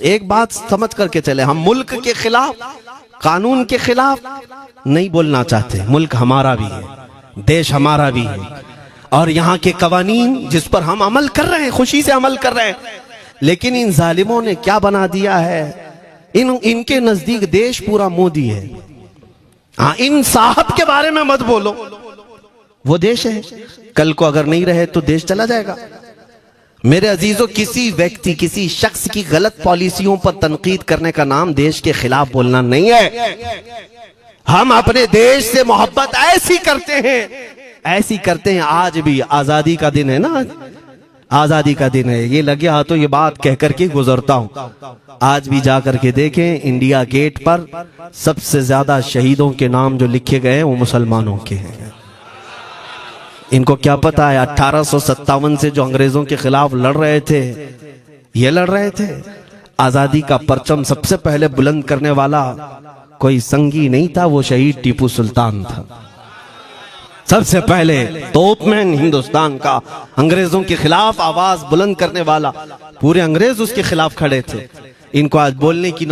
एक बात समझ करके चले, हम मुल्क के खिलाफ, कानून के खिलाफ नहीं बोलना चाहते। मुल्क हमारा भी है, देश हमारा भी है, और यहाँ के कवानीन जिस पर हम अमल कर रहे हैं, खुशी से अमल कर रहे हैं। लेकिन इन जालिमों ने क्या बना दिया है, इनके नजदीक देश पूरा मोदी है। हाँ, इन साहब के बारे में मत बोलो, वो देश है, कल को अगर नहीं रहे तो देश चला जाएगा। मेरे अजीजों, किसी व्यक्ति, किसी शख्स की गलत पॉलिसियों पर तनकीद करने का नाम देश के खिलाफ बोलना नहीं है। हम अपने देश से मोहब्बत ऐसी करते हैं। आज भी आजादी का दिन है ना, आजादी का दिन है। ये लगे हाथों ये बात कह करके गुजरता हूं। आज भी जाकर के देखें, इंडिया गेट पर सबसे ज्यादा शहीदों के नाम जो लिखे गए हैं वो मुसलमानों के हैं। इनको क्या पता है 1857 से जो अंग्रेजों के खिलाफ लड़ रहे थे, ये लड़ रहे थे। आजादी का परचम सबसे पहले बुलंद करने वाला कोई संगी नहीं था, वो शहीद टीपू सुल्तान था। सबसे पहले तोपमैन हिंदुस्तान का, अंग्रेजों के खिलाफ आवाज बुलंद करने वाला, पूरे अंग्रेज उसके खिलाफ खड़े थे। इनको आज बोलने की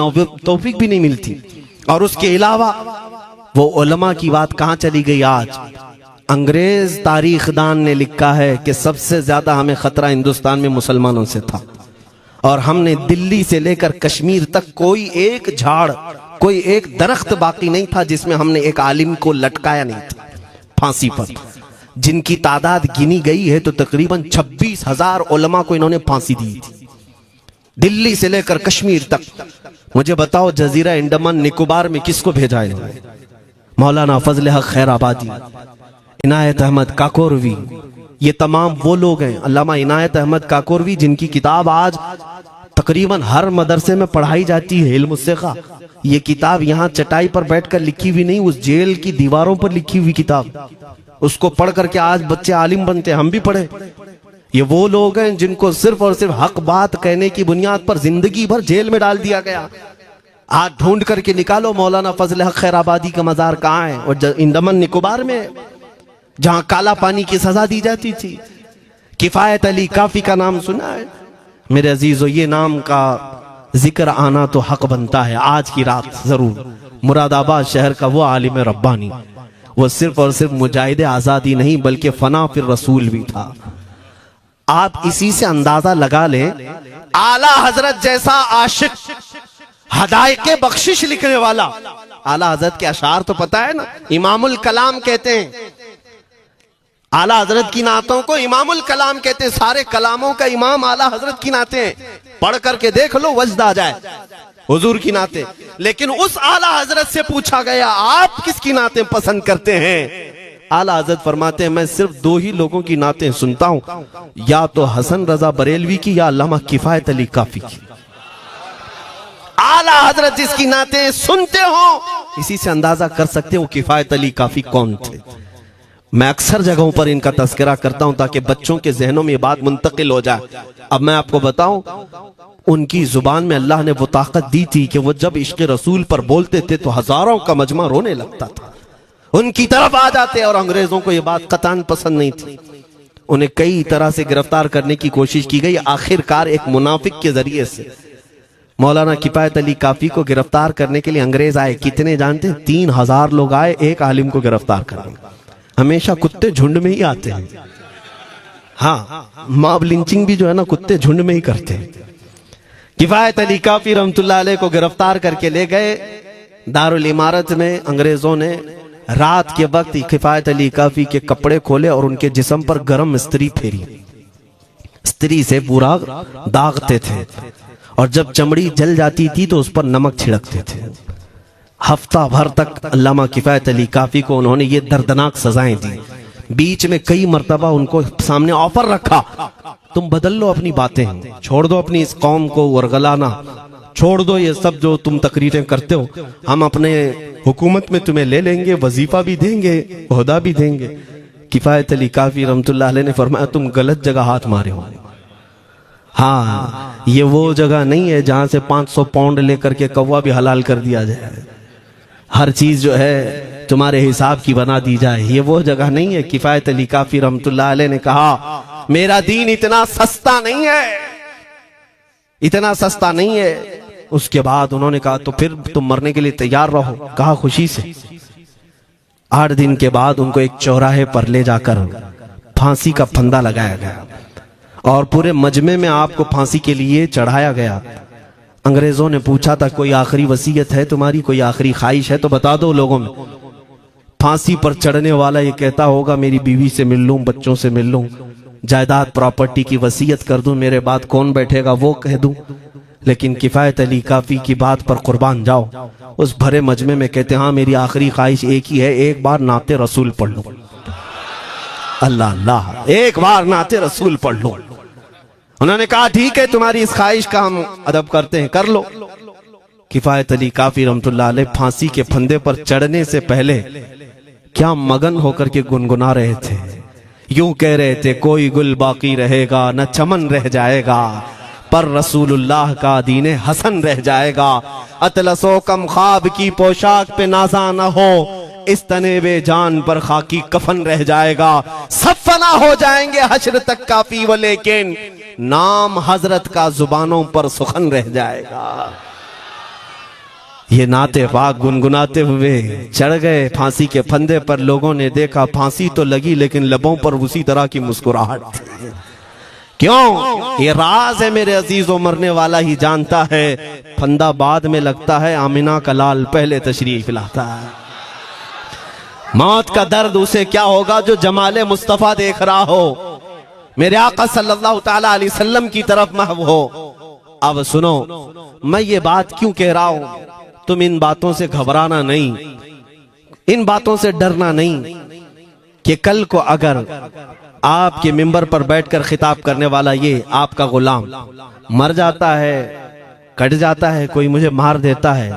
तौफीक भी नहीं मिलती। और उसके अलावा वो उलमा की बात कहां चली गई आज। अंग्रेज तारीखदान ने लिखा है कि सबसे ज्यादा हमें खतरा हिंदुस्तान में मुसलमानों से था, और हमने दिल्ली से लेकर कश्मीर तक कोई एक झाड़, कोई एक दरख्त बाकी नहीं था जिसमें हमने एक आलिम को लटकाया नहीं था फांसी पर। जिनकी तादाद गिनी गई है तो तकरीबन 26,000 उलमा को इन्होंने फांसी दी थी, दिल्ली से लेकर कश्मीर तक। मुझे बताओ, जजीरा अंडमान निकोबार में किसको भेजा है? मौलाना फजल हक खैराबादी, इनायत अहमद काकोरवी, ये तमाम वो लोग हैं। अल्लामा इनायत अहमद काकोरवी, जिनकी किताब आज तकरीबन हर मदरसे में पढ़ाई जाती है, इल्म उस्सिक़ा। ये किताब यहाँ चटाई पर बैठकर लिखी हुई नहीं, उस जेल की दीवारों पर लिखी हुई किताब। उसको पढ़ करके आज बच्चे आलिम बनते, हम भी पढ़े। ये वो लोग हैं जिनको सिर्फ और सिर्फ हक बात कहने की बुनियाद पर जिंदगी भर जेल में डाल दिया गया। आज ढूंढ करके निकालो मौलाना फजल हक खैराबादी का मजार कहाँ है, और अंडमान निकोबार में, जहां काला पानी की सजा दी जाती थी। किफायत अली काफी का नाम सुना है मेरे अजीजों? ये नाम का जिक्र आना तो हक बनता है आज की रात जरूर। मुरादाबाद शहर का वो आलिम रब्बानी, वो सिर्फ और सिर्फ मुजाहिद आजादी नहीं बल्कि फना फिर रसूल भी था। आप इसी से अंदाजा लगा लें, आला हजरत जैसा आशिक, हदायके बख्शिश लिखने वाला। आला हजरत के अशार तो पता है ना, इमामुल कलाम कहते हैं। आला हजरत की नातों को इमामुल कलाम कहते हैं। सारे कलामों का इमाम आला हजरत की नाते हैं। पढ़ करके देख लो, वजद आ जाए हुजूर की नाते। लेकिन उस आला हजरत से पूछा गया, आप किसकी नाते पसंद करते हैं? आला हजरत फरमाते हैं, मैं सिर्फ दो ही लोगों की नाते सुनता हूं, या तो हसन रजा बरेलवी की या अल्लामा किफायत अली काफी की। आला हजरत जिसकी नाते सुनते हो, इसी से अंदाजा कर सकते हो किफायत अली काफी कौन थे। मैं अक्सर जगहों पर इनका तस्करा करता हूं ताकि बच्चों के जहनों में ये बात मुंतकिल हो जाए। अब मैं आपको बताऊं, उनकी जुबान में अल्लाह ने वो ताकत दी थी कि वो जब इश्क़ रसूल पर बोलते थे तो हजारों का मजमा रोने लगता था, उनकी तरफ आ जाते। और अंग्रेजों को ये बात कतई पसंद नहीं थी। उन्हें कई तरह से गिरफ्तार करने की कोशिश की गई। आखिरकार एक मुनाफिक के जरिए से मौलाना किफायत अली काफी को गिरफ्तार करने के लिए अंग्रेज आए। कितने जानते हैं? 3,000 लोग आए एक आलिम को गिरफ्तार करने। हमेशा कुत्ते झुंड में ही आते हैं। हाँ, मॉब लिंचिंग भी जो है ना, कुत्ते झुंड में ही करते हैं। किफायत अली काफी रहमतुल्लाह अलैह को गिरफ्तार करके ले गए दारुल इमारत में। अंग्रेजों ने रात के वक्त किफायत अली काफी के कपड़े खोले और उनके जिस्म पर गर्म इस्त्री फेरी। इस्त्री से पूरा दागते थे, और जब चमड़ी जल जाती थी तो उस पर नमक छिड़कते थे। हफ्ता भर तक अल्लामा किफायत अली काफी को उन्होंने ये दर्दनाक सजाएं दी। बीच में कई मर्तबा उनको सामने ऑफर रखा, तुम बदल लो अपनी बातें, छोड़ दो अपनी इस कौम को वरगलाना, छोड़ दो ये सब जो तुम तकरीरें करते हो, हम अपने हुकूमत में तुम्हें ले लेंगे, वजीफा भी देंगे, ओहदा भी देंगे। किफायत अली काफी रहमतुल्लाह अलैह ने फरमाया, तुम गलत जगह हाथ मारे हो। हाँ, ये वो जगह नहीं है जहां से 500 पाउंड लेकर के कौवा भी हलाल कर दिया जाए, हर चीज जो है तुम्हारे हिसाब की बना दी जाए। ये वो जगह नहीं है। किफायत अली काफी रहमतुल्लाह अलैह ने कहा, मेरा दीन इतना सस्ता नहीं है, इतना सस्ता नहीं है। उसके बाद उन्होंने कहा तो फिर तुम मरने के लिए तैयार रहो। कहा खुशी से। 8 दिन के बाद उनको एक चौराहे पर ले जाकर फांसी का फंदा लगाया गया और पूरे मजमे में आपको फांसी के लिए चढ़ाया गया। अंग्रेजों ने पूछा था कोई आखिरी वसीयत है तुम्हारी, कोई आखिरी ख्वाहिश है तो बता दो लोगों में। फांसी पर चढ़ने वाला ये कहता होगा मेरी बीवी से मिल लूं, बच्चों से मिल लूं, जायदाद प्रॉपर्टी की वसीयत कर दूं, मेरे बाद कौन बैठेगा वो कह दूं। लेकिन किफायत अली काफी की बात पर कुर्बान जाओ, उस भरे मजमे में कहते हाँ मेरी आखिरी ख्वाहिश एक ही है, एक बार नाते रसूल पढ़ लो। अल्लाह अल्लाह, एक बार नाते रसूल पढ़ लो। उन्होंने कहा ठीक है तुम्हारी इस ख्वाहिश का हम अदब करते हैं, कर लो। किफायत अली काफी रहमतुल्लाह अलैह फांसी के फंदे पर चढ़ने से पहले क्या मगन होकर के गुनगुना रहे थे, यूं कह रहे थे कोई गुल बाकी रहेगा न चमन रह जाएगा, पर रसूलुल्लाह का दीने हसन रह जाएगा। अतलसो कम ख्वाब की पोशाक पे नाजा न हो, इस तने बे जान पर खाकी कफन रह जाएगा। सब फना हो जाएंगे हश्र तक काफी वो, लेकिन नाम हजरत का जुबानों पर सुखन रह जाएगा। ये नाते पाक गुनगुनाते हुए चढ़ गए फांसी के फंदे पर। लोगों ने देखा फांसी तो लगी लेकिन लबों पर उसी तरह की मुस्कुराहट। क्यों? ये राज है मेरे अजीजों, मरने वाला ही जानता है। फंदा बाद में लगता है, आमिना का लाल पहले तशरीफ लाता है। मौत का दर्द उसे क्या होगा जो जमाले मुस्तफा देख रहा हो, मेरे आका सल्लल्लाहु ताला अलैहि वसल्लम की तरफ महव हो। अब सुनो, मैं ये बात क्यों कह रहा हूं, तुम इन बातों से घबराना नहीं, इन बातों से डरना नहीं कि कल को अगर आपके मिंबर पर बैठकर खिताब करने वाला ये आपका गुलाम मर जाता है, कट जाता है, कोई मुझे मार देता है,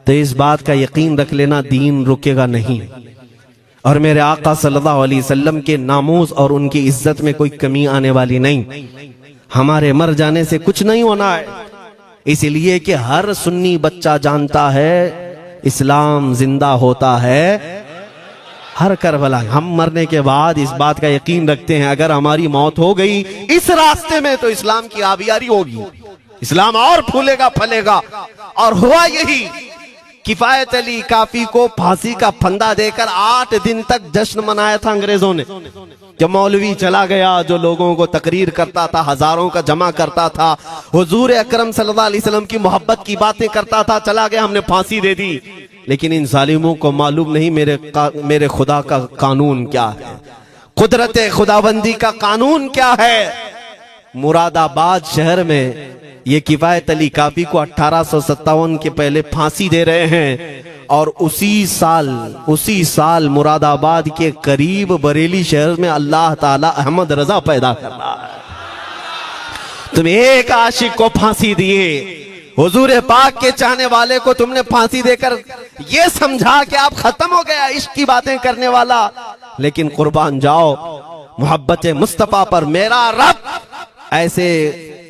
तो इस बात का यकीन रख लेना दीन रुकेगा नहीं। और मेरे आका सल्लल्लाहु अलैहि वसल्लम के नामूस और उनकी इज्जत में कोई कमी आने वाली नहीं। हमारे मर जाने से कुछ नहीं होना है, इसलिए कि हर सुन्नी बच्चा जानता है इस्लाम जिंदा होता है हर करबला। हम मरने के बाद इस बात का यकीन रखते हैं अगर हमारी मौत हो गई इस रास्ते में तो इस्लाम की आबियारी होगी, इस्लाम और फूलेगा फलेगा। और हुआ यही। किफायत अली काफी को फांसी का फंदा देकर 8 दिन तक जश्न मनाया था अंग्रेजों ने। जब मौलवी चला गया जो लोगों को तकरीर करता था, हजारों का जमा करता था, हुजूर अकरम सल्लल्लाहु अलैहि वसल्लम की मोहब्बत की बातें करता था, चला गया, हमने फांसी दे दी। लेकिन इन जालिमों को मालूम नहीं मेरे खुदा का कानून क्या है, कुदरत खुदाबंदी का कानून क्या है। मुरादाबाद शहर में ये किफायत अली काफी को 1857 के पहले फांसी दे रहे हैं और उसी साल मुरादाबाद के करीब बरेली शहर में अल्लाह ताला अहमद रजा पैदा कर रहा है। तुम एक आशिक को फांसी दिए, हुजूर पाक के चाहने वाले को तुमने फांसी देकर ये समझा कि आप खत्म हो गया इश्क की बातें करने वाला। लेकिन कुर्बान जाओ मोहब्बत मुस्तफा पर, मेरा रब ऐसे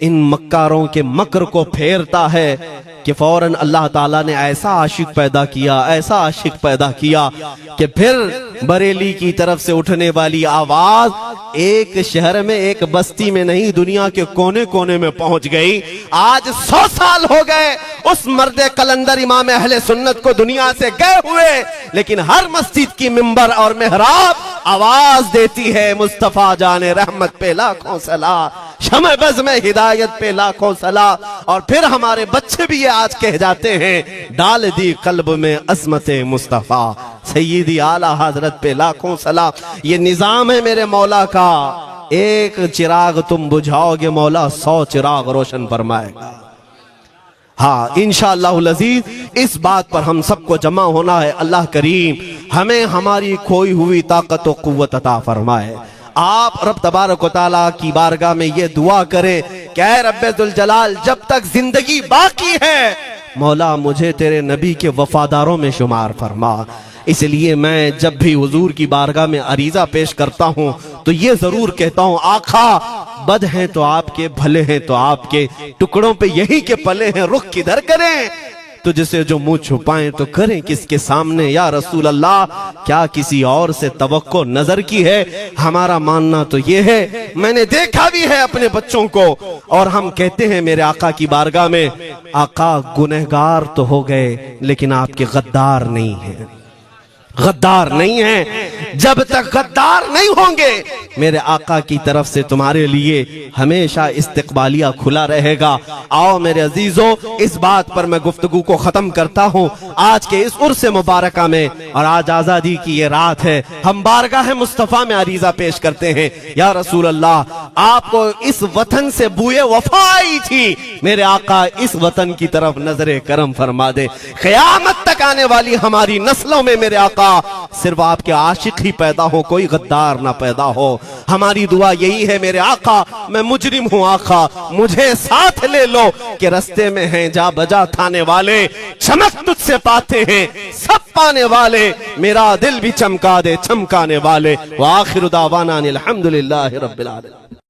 इन मक्कारों के मकर को फेरता है कि फौरन अल्लाह ताला ने ऐसा आशिक पैदा किया, ऐसा आशिक पैदा किया कि फिर बरेली की तरफ से उठने वाली आवाज एक शहर में, एक बस्ती में नहीं, दुनिया के कोने कोने में पहुंच गई। आज 100 साल हो गए उस मर्दे कलंदर इमाम अहले सुन्नत को दुनिया से गए हुए, लेकिन हर मस्जिद की मिंबर और मेहराब आवाज देती है मुस्तफा जाने रहमत पे लाखों सला, शमे बज़ में हिदायत पे लाखों सला। और फिर हमारे बच्चे भी ये आज कह जाते हैं, डाल दी कल्ब में अज़मत मुस्तफा, सय्यदी आला हजरत पे लाखों सला। ये निजाम है मेरे मौला का, एक चिराग तुम बुझाओगे मौला 100 चिराग रोशन फरमाएगा। हाँ इंशाअल्लाहुल अज़ीज, इस बात पर हम सबको जमा होना है। अल्लाह करीम हमें हमारी खोई हुई ताकत व कुव्वत अता फरमाए। आप रब तबारक व तआला की बारगाह में ये दुआ करें कि ऐ रब्बे दुल जलाल, जब तक जिंदगी बाकी है मौला मुझे तेरे नबी के वफादारों में शुमार फरमा। इसलिए मैं जब भी हुजूर की बारगाह में अरीजा पेश करता हूँ तो ये जरूर कहता हूँ, आखा बद हैं तो आपके, भले हैं तो आपके, टुकड़ों पे यही के पले हैं, रुख किधर करें। तुझसे जो मुंह छुपाएं तो करें किसके सामने। या रसूल अल्लाह, क्या किसी और से तवक्को नजर की है? हमारा मानना तो ये है, मैंने देखा भी है अपने बच्चों को, और हम कहते हैं मेरे आका की बारगाह में, आका गुनहगार तो हो गए लेकिन आपके गद्दार नहीं हैं, गद्दार नहीं है। जब तक गद्दार नहीं होंगे मेरे आका की तरफ से तुम्हारे लिए हमेशा इस्तकबालिया खुला रहेगा। आओ मेरे अजीजों, इस बात पर मैं गुफ्तगू को खत्म करता हूँ आज के इस उर्स मुबारका में। और आज आजादी की ये रात है, हम बारगाह मुस्तफा में अरीजा पेश करते हैं, या रसूल अल्लाह, आपको इस वतन से बूए वफा आई थी, मेरे आका इस वतन की तरफ नजरे करम फरमा दे। क़यामत तक आने वाली हमारी नस्लों में मेरे आका सिर्फ आपके आशिक ही पैदा हो, कोई गद्दार ना पैदा हो। हमारी दुआ यही है मेरे आका, मैं मुजरिम हूँ आका, मुझे साथ ले लो कि रस्ते में हैं जा बजा थाने वाले, चमक तुझसे पाते हैं सब पाने वाले, मेरा दिल भी चमका दे चमकाने वाले। व आखिर दावाना अनिल हम्दुलिल्लाहि रब्बिल आलमीन।